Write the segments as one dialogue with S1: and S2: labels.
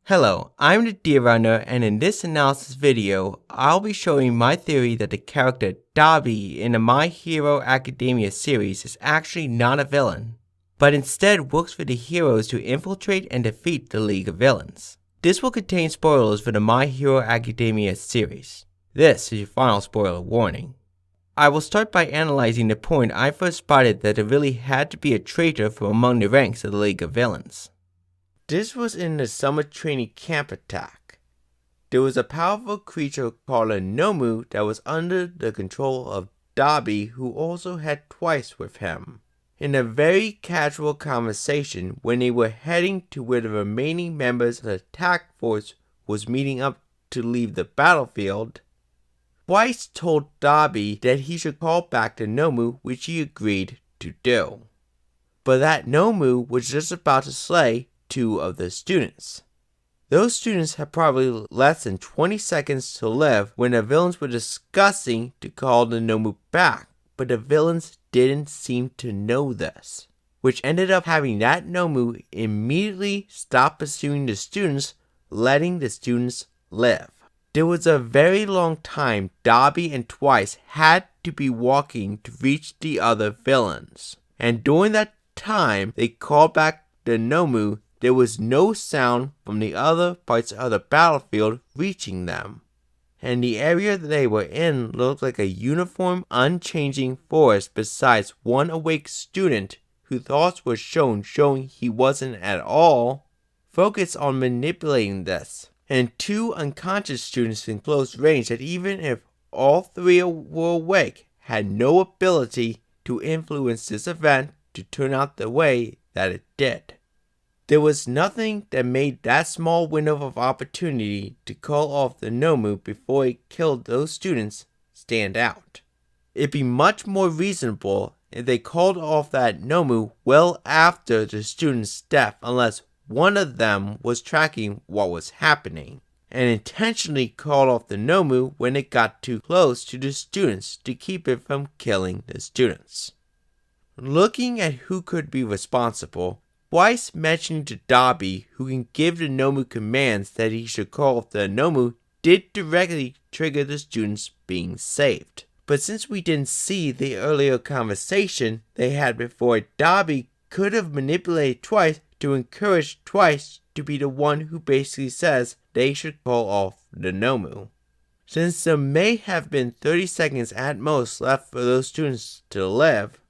S1: Hello, I'm the Deer Runner, and in this analysis video, I'll be showing my theory that the character Dabi in the My Hero Academia series is actually not a villain, but instead works for the heroes to infiltrate and defeat the League of Villains. This will contain spoilers for the My Hero Academia series. This is your final spoiler warning. I will start by analyzing the point I first spotted that there really had to be a traitor from among the ranks of the League of Villains. This was in the summer training camp attack. There was a powerful creature called a Nomu that was under the control of Dabi, who also had Twice with him. In a very casual conversation when they were heading to where the remaining members of the attack force was meeting up to leave the battlefield, Twice told Dabi that he should call back the Nomu, which he agreed to do. But that Nomu was just about to slay two of the students. Those students had probably less than 20 seconds to live when the villains were discussing to call the Nomu back, but the villains didn't seem to know this, which ended up having that Nomu immediately stop pursuing the students, letting the students live. There was a very long time Dabi and Twice had to be walking to reach the other villains, and during that time they called back the Nomu. There was no sound from the other parts of the battlefield reaching them, and the area that they were in looked like a uniform, unchanging forest besides one awake student whose thoughts were showing he wasn't at all focused on manipulating this, and two unconscious students in close range that even if all three were awake, had no ability to influence this event to turn out the way that it did. There was nothing that made that small window of opportunity to call off the Nomu before it killed those students stand out. It'd be much more reasonable if they called off that Nomu well after the student's death, unless one of them was tracking what was happening, and intentionally called off the Nomu when it got too close to the students to keep it from killing the students. Looking at who could be responsible, Twice mentioning to Dabi, who can give the Nomu commands that he should call off the Nomu, did directly trigger the students being saved. But since we didn't see the earlier conversation they had before, Dabi could have manipulated Twice to encourage Twice to be the one who basically says they should call off the Nomu. Since there may have been 30 seconds at most left for those students to live,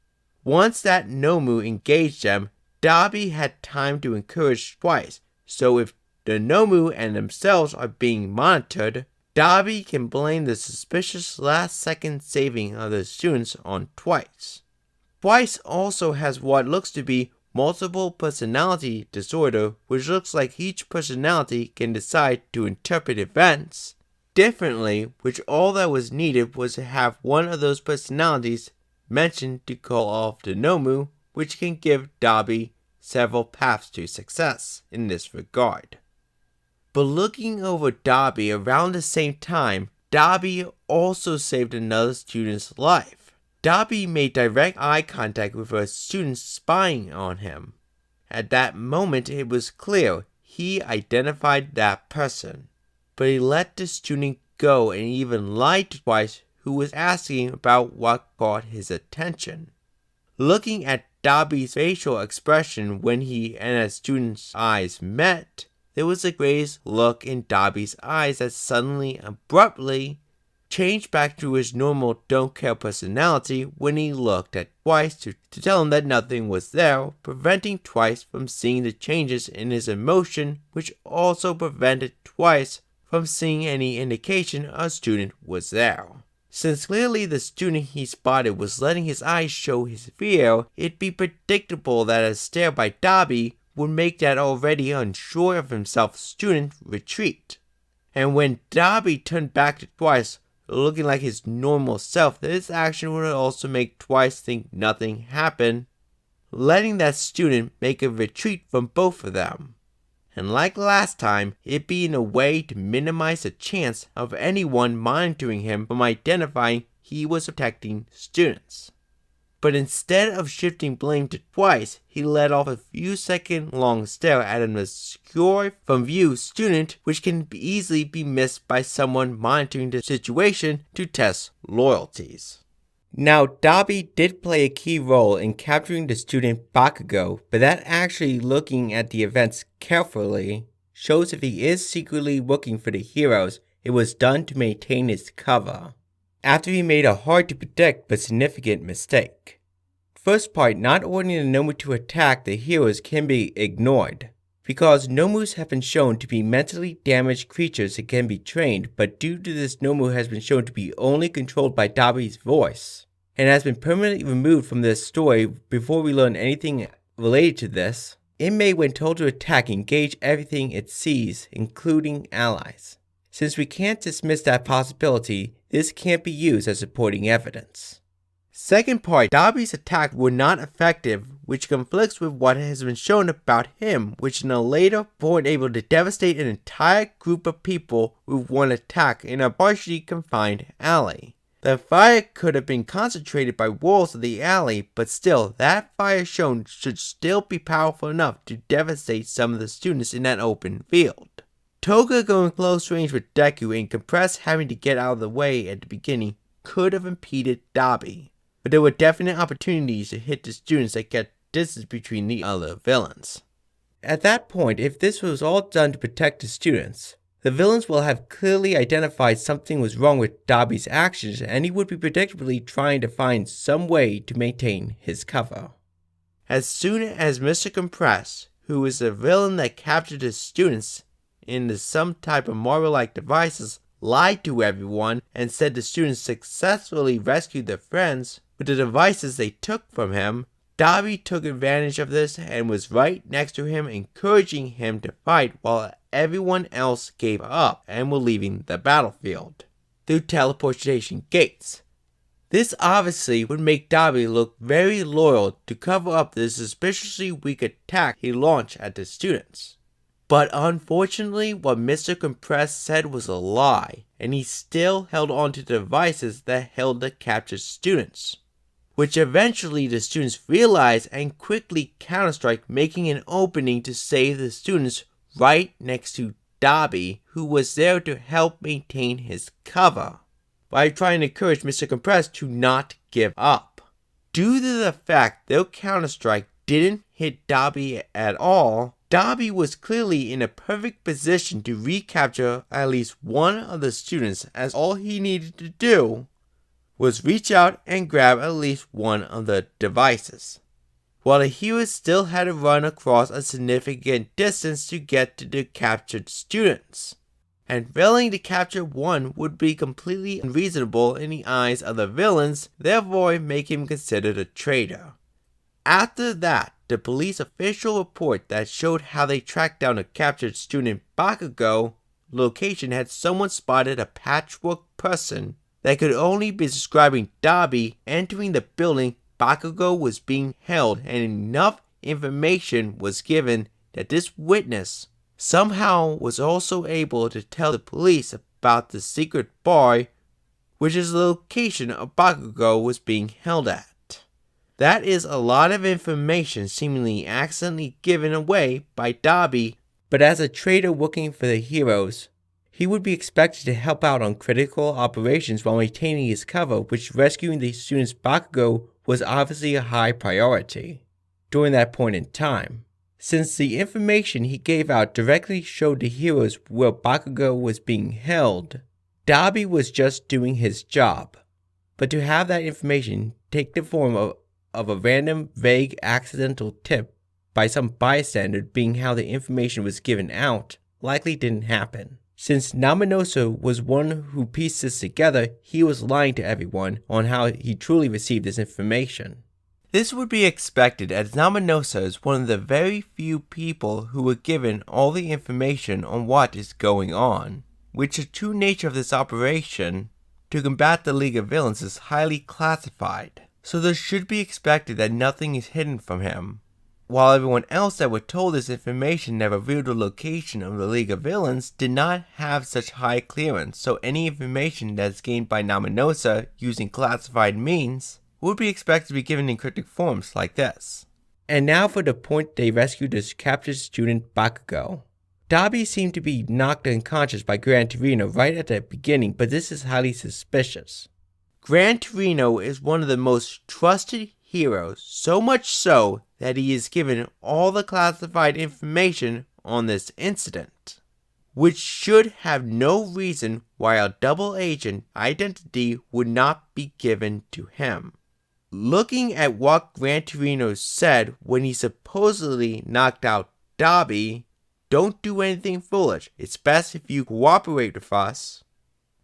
S1: once that Nomu engaged them, Dabi had time to encourage Twice, so if the Nomu and themselves are being monitored, Dabi can blame the suspicious last-second saving of the students on Twice. Twice also has what looks to be multiple personality disorder, which looks like each personality can decide to interpret events differently, which all that was needed was to have one of those personalities mentioned to call off the Nomu, which can give Dabi several paths to success in this regard. But looking over Dabi around the same time, Dabi also saved another student's life. Dabi made direct eye contact with a student spying on him. At that moment, it was clear he identified that person, but he let the student go and even lied to Twice, who was asking about what caught his attention. Looking at Dabi's facial expression when he and a student's eyes met, there was a crazed look in Dabi's eyes that suddenly, abruptly, changed back to his normal don't-care personality when he looked at Twice to tell him that nothing was there, preventing Twice from seeing the changes in his emotion, which also prevented Twice from seeing any indication a student was there. Since clearly the student he spotted was letting his eyes show his fear, it'd be predictable that a stare by Dabi would make that already unsure of himself student retreat. And when Dabi turned back to Twice, looking like his normal self, this action would also make Twice think nothing happened, letting that student make a retreat from both of them. And like last time, it being a way to minimize the chance of anyone monitoring him from identifying he was protecting students. but instead of shifting blame to twice, he let off a few second long stare at an obscure from view student, which can easily be missed by someone monitoring the situation to test loyalties. Now, Dabi did play a key role in capturing the student Bakugo, but that actually looking at the events carefully shows if he is secretly looking for the heroes, it was done to maintain his cover, after he made a hard to predict but significant mistake. First part, not ordering the Nomu to attack the heroes can be ignored, because Nomus have been shown to be mentally damaged creatures that can be trained, but due to this Nomu has been shown to be only controlled by Dabi's voice, and has been permanently removed from this story before we learn anything related to this, it may when told to attack engage everything it sees, including allies. Since we can't dismiss that possibility, this can't be used as supporting evidence. Second part, Dabi's attack were not effective, which conflicts with what has been shown about him, which in a later point able to devastate an entire group of people with one attack in a partially confined alley. The fire could have been concentrated by walls of the alley, but still, that fire shown should still be powerful enough to devastate some of the students in that open field. Toga going close range with Deku and Compress having to get out of the way at the beginning could have impeded Dabi, but there were definite opportunities to hit the students that kept distance between the other villains. At that point, if this was all done to protect the students, the villains will have clearly identified something was wrong with Dabi's actions, and he would be predictably trying to find some way to maintain his cover. As soon as Mr. Compress, who is the villain that captured his students into some type of Marvel-like devices, lied to everyone and said the students successfully rescued their friends with the devices they took from him, Dabi took advantage of this and was right next to him, encouraging him to fight while everyone else gave up and were leaving the battlefield through teleportation gates. This obviously would make Dabi look very loyal to cover up the suspiciously weak attack he launched at the students. But unfortunately, what Mr. Compress said was a lie, and he still held on to the devices that held the captured students, which eventually the students realized and quickly counterstrike, making an opening to save the students right next to Dabi, who was there to help maintain his cover, by trying to encourage Mr. Compress to not give up. Due to the fact their counterstrike didn't hit Dabi at all, Dabi was clearly in a perfect position to recapture at least one of the students, as all he needed to do was reach out and grab at least one of the devices, while the heroes still had to run across a significant distance to get to the captured students, and failing to capture one would be completely unreasonable in the eyes of the villains, therefore making him considered a traitor. After that, the police official report that showed how they tracked down a captured student Bakugo location had someone spotted a patchwork person that could only be describing Dabi entering the building Bakugo was being held, and enough information was given that this witness somehow was also able to tell the police about the secret bar, which is the location of Bakugo was being held at. That is a lot of information seemingly accidentally given away by Dabi, but as a traitor working for the heroes, he would be expected to help out on critical operations while maintaining his cover, which rescuing the students Bakugo was obviously a high priority during that point in time, since the information he gave out directly showed the heroes where Bakugo was being held. Dabi was just doing his job, but to have that information take the form of a random, vague, accidental tip by some bystander being how the information was given out likely didn't happen. Since Namanosa was one who pieced this together, he was lying to everyone on how he truly received this information. This would be expected, as Namanosa is one of the very few people who were given all the information on what is going on, which the true nature of this operation to combat the League of Villains is highly classified. So this should be expected that nothing is hidden from him, while everyone else that were told this information that revealed the location of the League of Villains did not have such high clearance, so any information that is gained by Namanosa using classified means would be expected to be given in cryptic forms like this. And now for the point they rescued this captured student Bakugo. Dabi seemed to be knocked unconscious by Gran Torino right at the beginning, but this is highly suspicious. Gran Torino is one of the most trusted heroes, so much so that he is given all the classified information on this incident, which should have no reason why a double agent identity would not be given to him. Looking at what Gran Torino said when he supposedly knocked out Dabi, "Don't do anything foolish, it's best if you cooperate with us."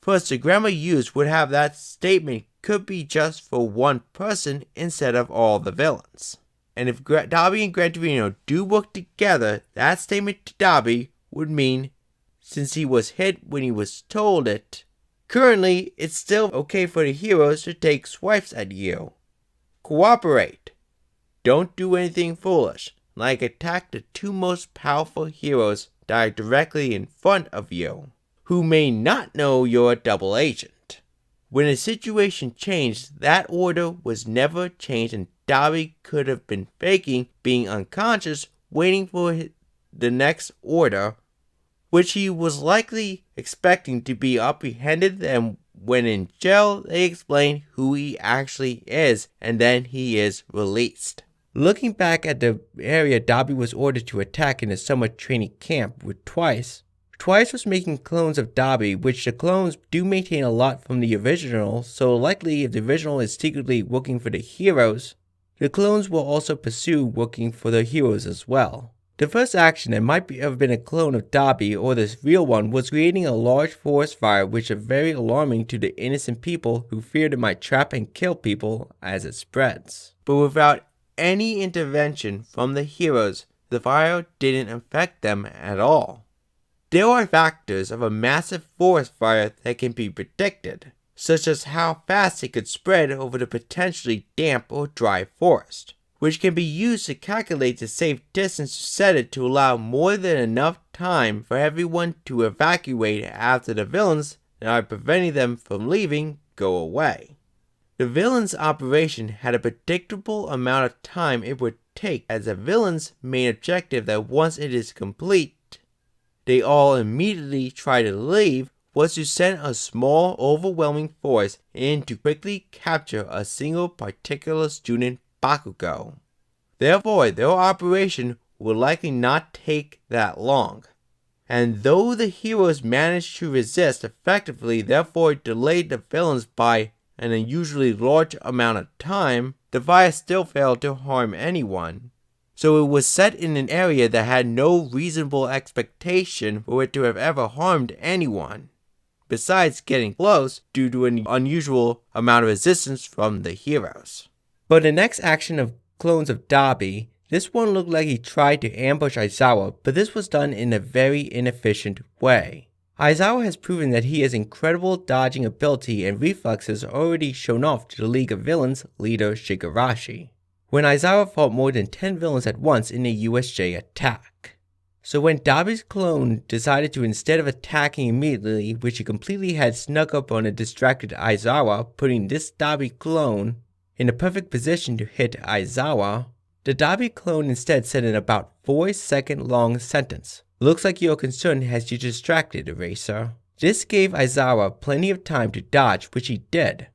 S1: First, the grammar used would have that statement could be just for one person instead of all the villains. And if Dabi and Gran Torino do work together, that statement to Dabi would mean, since he was hit when he was told it, currently it's still okay for the heroes to take swipes at you. Cooperate. Don't do anything foolish, like attack the two most powerful heroes that are directly in front of you, who may not know you're a double agent. When the situation changed, that order was never changed and Dabi could have been faking being unconscious, waiting for the next order, which he was likely expecting to be apprehended, and when in jail they explain who he actually is, and then he is released. Looking back at the area Dabi was ordered to attack in the summer training camp with Twice was making clones of Dabi, which the clones do maintain a lot from the original, so likely if the original is secretly working for the heroes, the clones will also pursue working for the heroes as well. The first action that might have been a clone of Dabi or the real one was creating a large forest fire, which is very alarming to the innocent people who feared it might trap and kill people as it spreads. But without any intervention from the heroes, the fire didn't affect them at all. There are factors of a massive forest fire that can be predicted, such as how fast it could spread over the potentially damp or dry forest, which can be used to calculate the safe distance to set it to allow more than enough time for everyone to evacuate after the villains that are preventing them from leaving go away. The villains' operation had a predictable amount of time it would take, as the villains' main objective that once it is complete, they all immediately try to leave, was to send a small, overwhelming force in to quickly capture a single particular student Bakugo. Therefore, their operation will likely not take that long. And though the heroes managed to resist effectively, therefore delayed the villains by an unusually large amount of time, the fire still failed to harm anyone. So it was set in an area that had no reasonable expectation for it to have ever harmed anyone, besides getting close due to an unusual amount of resistance from the heroes. For the next action of clones of Dabi, this one looked like he tried to ambush Aizawa, but this was done in a very inefficient way. Aizawa has proven that he has incredible dodging ability and reflexes already shown off to the League of Villains leader Shigarashi, when Aizawa fought more than 10 villains at once in a USJ attack. So when Dabi's clone decided to, instead of attacking immediately, which he completely had snuck up on a distracted Aizawa, putting this Dabi clone in a perfect position to hit Aizawa, the Dabi clone instead said an about 4-second long sentence. "Looks like your concern has you distracted, Eraser." This gave Aizawa plenty of time to dodge, which he did.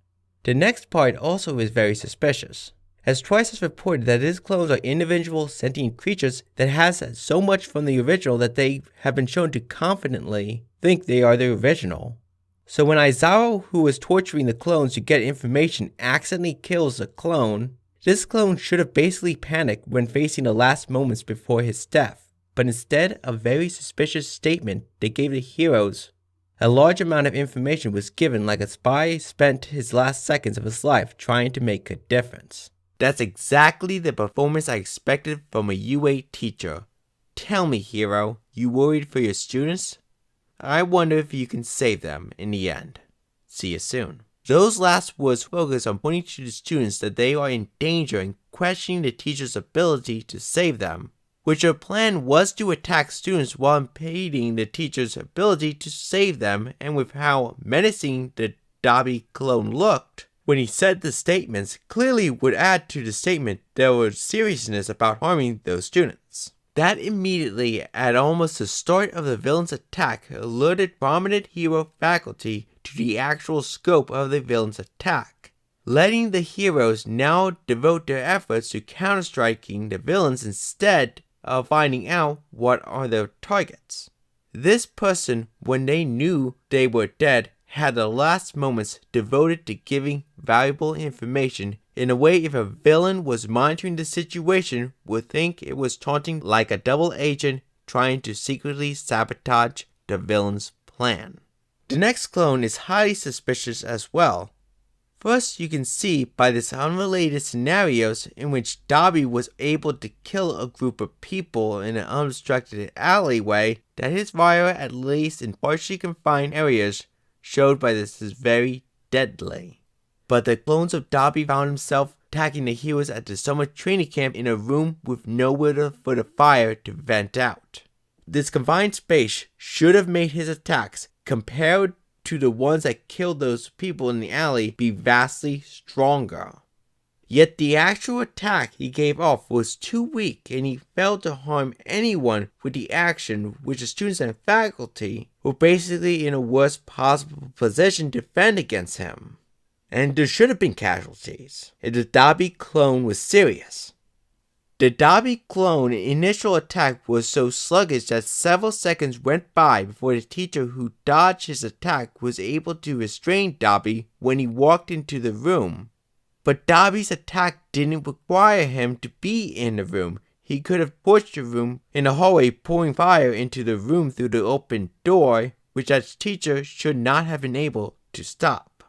S1: The next part also is very suspicious, as Twice has reported that his clones are individual sentient creatures that has so much from the original that they have been shown to confidently think they are the original. So when Aizawa, who was torturing the clones to get information, accidentally kills the clone, this clone should have basically panicked when facing the last moments before his death, but instead a very suspicious statement they gave the heroes. A large amount of information was given, like a spy spent his last seconds of his life trying to make a difference. That's exactly the performance I expected from a UA teacher. Tell me, hero, you worried for your students? I wonder if you can save them in the end. See you soon. Those last words focus on pointing to the students that they are in danger and questioning the teacher's ability to save them, which her plan was to attack students while impeding the teacher's ability to save them, and with how menacing the Dabi clone looked, when he said the statements clearly would add to the statement there was seriousness about harming those students. That immediately, at almost the start of the villain's attack, alerted prominent hero faculty to the actual scope of the villain's attack, letting the heroes now devote their efforts to counter-striking the villains instead of finding out what are their targets. This person, when they knew they were dead, had the last moments devoted to giving valuable information in a way if a villain was monitoring the situation would think it was taunting like a double agent trying to secretly sabotage the villain's plan. The next clone is highly suspicious as well. First, you can see by this unrelated scenarios in which Dabi was able to kill a group of people in an unobstructed alleyway that his fire, at least in partially confined areas, showed by this is very deadly. But the clones of Dabi found himself attacking the heroes at the summer training camp in a room with nowhere for the fire to vent out. This confined space should have made his attacks, compared to the ones that killed those people in the alley, be vastly stronger. Yet the actual attack he gave off was too weak and he failed to harm anyone with the action, which the students and faculty were basically in a worst possible position to defend against him. And there should have been casualties if the Dabi clone was serious. The Dabi clone initial attack was so sluggish that several seconds went by before the teacher who dodged his attack was able to restrain Dabi when he walked into the room. But Dabi's attack didn't require him to be in the room. He could have pushed the room in the hallway, pouring fire into the room through the open door, which as teacher should not have been able to stop.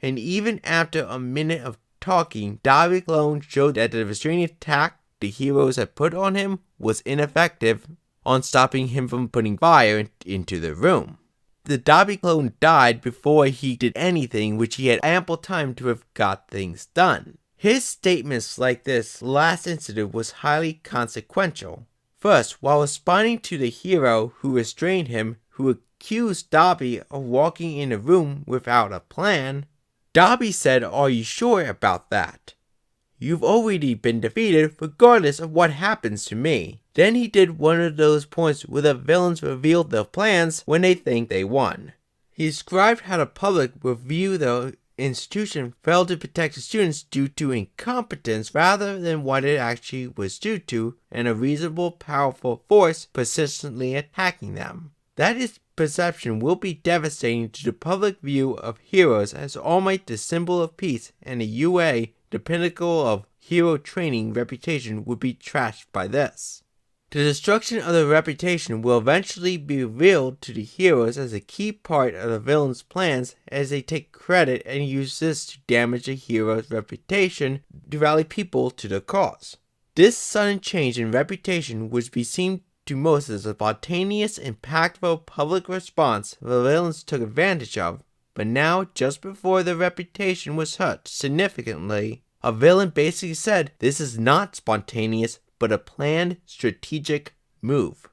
S1: And even after a minute of talking, Dabi clone showed that the restraining attack the heroes had put on him was ineffective on stopping him from putting fire into the room. The Dabi clone died before he did anything, which he had ample time to have got things done. His statements like this last incident was highly consequential. First, while responding to the hero who restrained him, who accused Dabi of walking in the room without a plan, Dabi said, "Are you sure about that? You've already been defeated regardless of what happens to me." Then he did one of those points where the villains reveal their plans when they think they won. He described how the public will view the institution failed to protect the students due to incompetence rather than what it actually was due to, and a reasonable, powerful force persistently attacking them. That is perception will be devastating to the public view of heroes as All Might, the symbol of peace, and the UA, the pinnacle of hero training reputation, would be trashed by this. The destruction of the reputation will eventually be revealed to the heroes as a key part of the villain's plans, as they take credit and use this to damage the hero's reputation to rally people to the cause. This sudden change in reputation would be seen to most as a spontaneous, impactful public response the villains took advantage of, but now, just before the reputation was hurt significantly, a villain basically said this is not spontaneous, but a planned strategic move.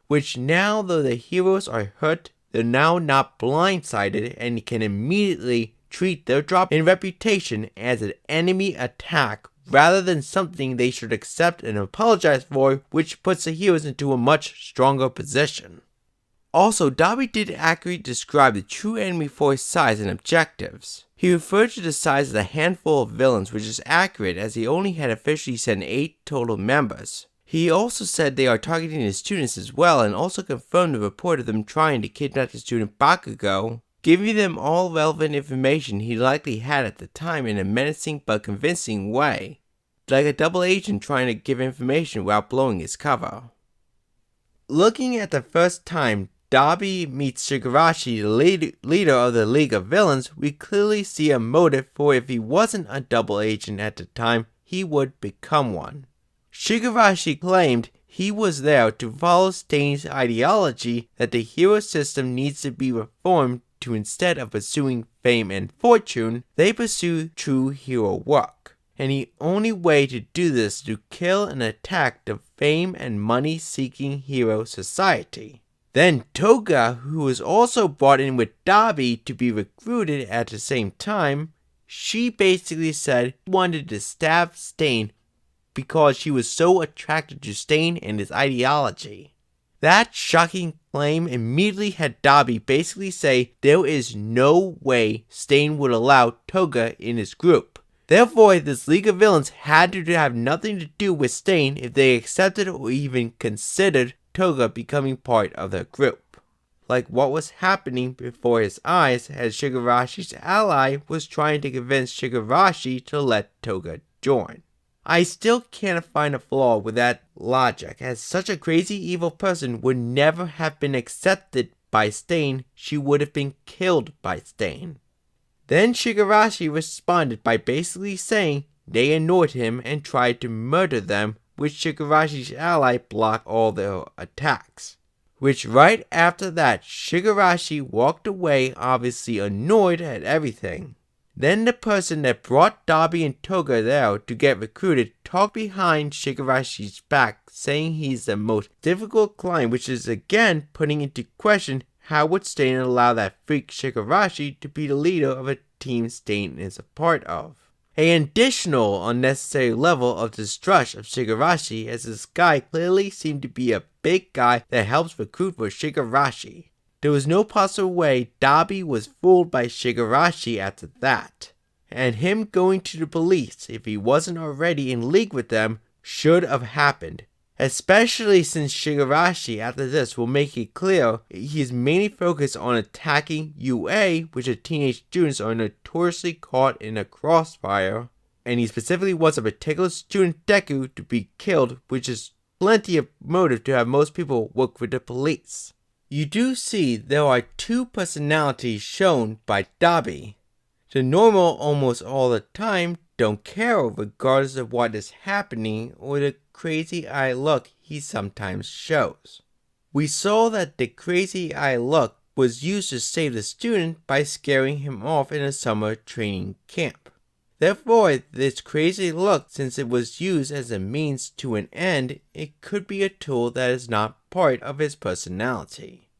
S1: Which now, though the heroes are hurt, they're now not blindsided and can immediately treat their drop in reputation as an enemy attack rather than something they should accept and apologize for, which puts the heroes into a much stronger position. Also, Dabi did accurately describe the true enemy force size and objectives. He referred to the size of a handful of villains, which is accurate as he only had officially sent 8 total members. He also said they are targeting the students as well, and also confirmed the report of them trying to kidnap the student Bakugo, giving them all relevant information he likely had at the time in a menacing but convincing way, like a double agent trying to give information without blowing his cover. Looking at the first time Dabi meets Shigarashi, the leader of the League of Villains, we clearly see a motive for if he wasn't a double agent at the time, he would become one. Shigarashi claimed he was there to follow Stain's ideology that the hero system needs to be reformed to, instead of pursuing fame and fortune, they pursue true hero work. And the only way to do this is to kill and attack the fame and money-seeking hero society. Then Toga, who was also brought in with Dabi to be recruited at the same time, she basically said she wanted to stab Stain because she was so attracted to Stain and his ideology. That shocking claim immediately had Dabi basically say there is no way Stain would allow Toga in his group. Therefore, this League of Villains had to have nothing to do with Stain if they accepted or even considered Toga becoming part of their group. Like what was happening before his eyes as Shigarashi's ally was trying to convince Shigarashi to let Toga join. I still can't find a flaw with that logic, as such a crazy evil person would never have been accepted by Stain, she would have been killed by Stain. Then Shigarashi responded by basically saying they annoyed him and tried to murder them, which Shigarashi's ally blocked all their attacks. Which right after that, Shigarashi walked away obviously annoyed at everything. Then the person that brought Dabi and Toga there to get recruited talked behind Shigarashi's back, saying he's the most difficult client, which is again putting into question how would Stain allow that freak Shigarashi to be the leader of a team Stain is a part of. An additional unnecessary level of distrust of Shigarashi, as this guy clearly seemed to be a big guy that helps recruit for Shigarashi. There was no possible way Dabi was fooled by Shigarashi after that, and him going to the police, if he wasn't already in league with them, should have happened. Especially since Shigarashi after this will make it clear he is mainly focused on attacking UA, which the teenage students are notoriously caught in a crossfire, and he specifically wants a particular student, Deku, to be killed, which is plenty of motive to have most people work with the police. You do see there are two personalities shown by Dabi. The normal almost all the time don't care regardless of what is happening or the crazy eye look he sometimes shows. We saw that the crazy eye look was used to save the student by scaring him off in a summer training camp. Therefore, this crazy look, since it was used as a means to an end, it could be a tool that is not part of his personality.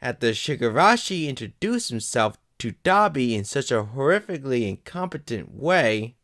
S1: After Shigarashi introduced himself to Dabi in such a horrifically incompetent way,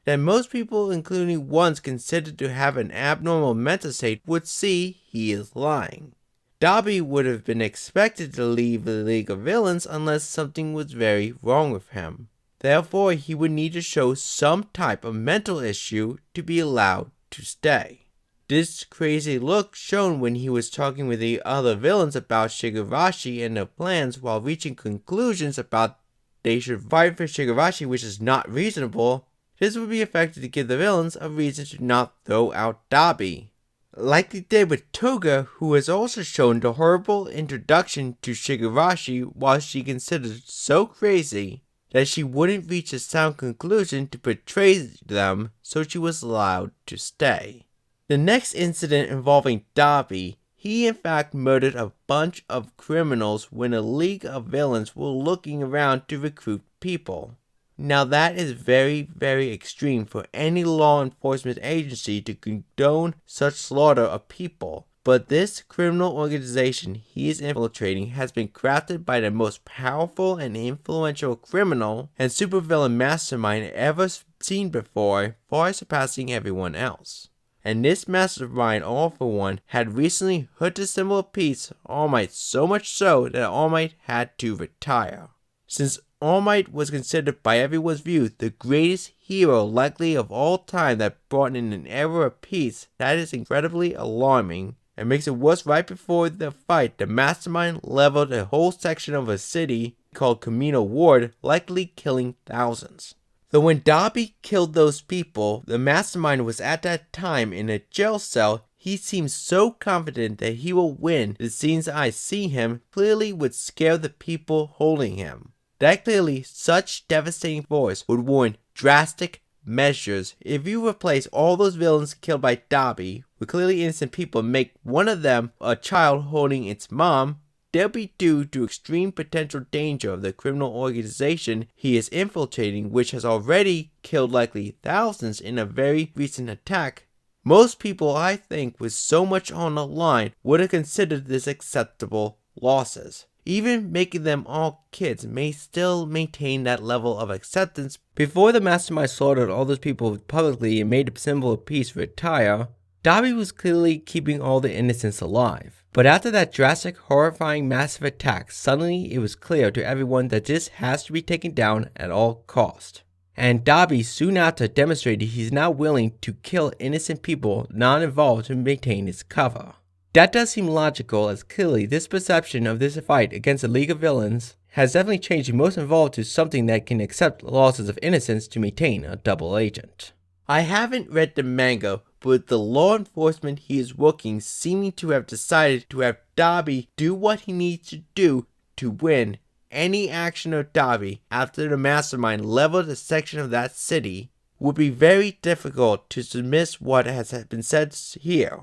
S1: that most people, including ones considered to have an abnormal mental state, would see he is lying. Dabi would have been expected to leave the League of Villains unless something was very wrong with him. Therefore, he would need to show some type of mental issue to be allowed to stay. This crazy look shown when he was talking with the other villains about Shigarashi and their plans while reaching conclusions about they should fight for Shigarashi, which is not reasonable. This would be effective to give the villains a reason to not throw out Dabi. Like they did with Toga, who has also shown the horrible introduction to Shigarashi while she considered so crazy that she wouldn't reach a sound conclusion to betray them, so she was allowed to stay. The next incident involving Dabi, he in fact murdered a bunch of criminals when a league of villains were looking around to recruit people. Now that is very, very extreme for any law enforcement agency to condone such slaughter of people. But this criminal organization he is infiltrating has been crafted by the most powerful and influential criminal and supervillain mastermind ever seen before, far surpassing everyone else. And this mastermind, All For One, had recently hurt the symbol of peace, All Might, so much so that All Might had to retire. Since All Might was considered by everyone's view the greatest hero likely of all time that brought in an era of peace, that is incredibly alarming. And makes it worse, right before the fight, the mastermind leveled a whole section of a city called Kamino Ward, likely killing thousands. Though when Dabi killed those people, the mastermind was at that time in a jail cell, he seems so confident that he will win. The scenes I see him clearly would scare the people holding him. That clearly, such devastating force would warrant drastic measures. If you replace all those villains killed by Dabi with clearly innocent people and make one of them a child holding its mom, they'll be due to extreme potential danger of the criminal organization he is infiltrating, which has already killed likely thousands in a very recent attack. Most people, I think, with so much on the line, would have considered this acceptable losses. Even making them all kids may still maintain that level of acceptance. Before the Mastermind slaughtered all those people publicly and made a symbol of peace retire, Dabi was clearly keeping all the innocents alive. But after that drastic, horrifying, massive attack, suddenly it was clear to everyone that this has to be taken down at all cost. And Dabi soon after demonstrated he's now willing to kill innocent people not involved to maintain his cover. That does seem logical, as clearly this perception of this fight against a League of Villains has definitely changed most involved to something that can accept losses of innocence to maintain a double agent. I haven't read the manga, but with the law enforcement he is working seeming to have decided to have Dabi do what he needs to do to win, any action of Dabi after the Mastermind leveled a section of that city would be very difficult to dismiss what has been said here,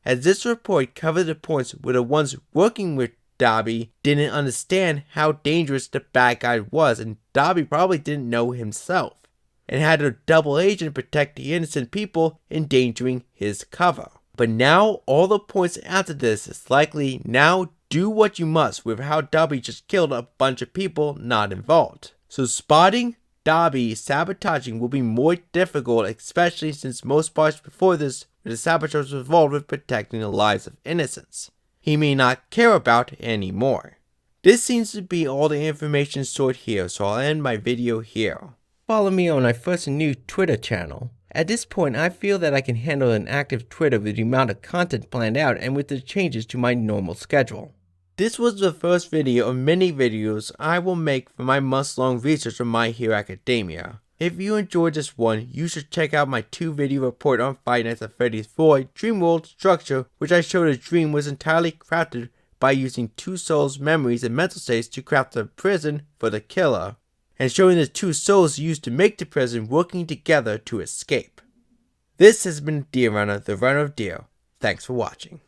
S1: as this report covered the points where the ones working with Dabi didn't understand how dangerous the bad guy was, and Dabi probably didn't know himself, and had a double agent protect the innocent people, endangering his cover. But now all the points after this is likely now do what you must with how Dabi just killed a bunch of people not involved. So spotting Dabi sabotaging will be more difficult, especially since most parts before this the saboteur was involved with protecting the lives of innocents he may not care about anymore. This seems to be all the information stored here, so I'll end my video here. Follow me on my first new Twitter channel. At this point, I feel that I can handle an active Twitter with the amount of content planned out and with the changes to my normal schedule. This was the first video of many videos I will make for my month-long research on My Hero Academia. If you enjoyed this one, you should check out my 2-video report on Five Nights at Freddy's 4 Dream World structure, which I showed a dream was entirely crafted by using two souls' memories and mental states to craft a prison for the killer, and showing the two souls used to make the prison working together to escape. This has been Deer Runner, the Runner of Deer. Thanks for watching.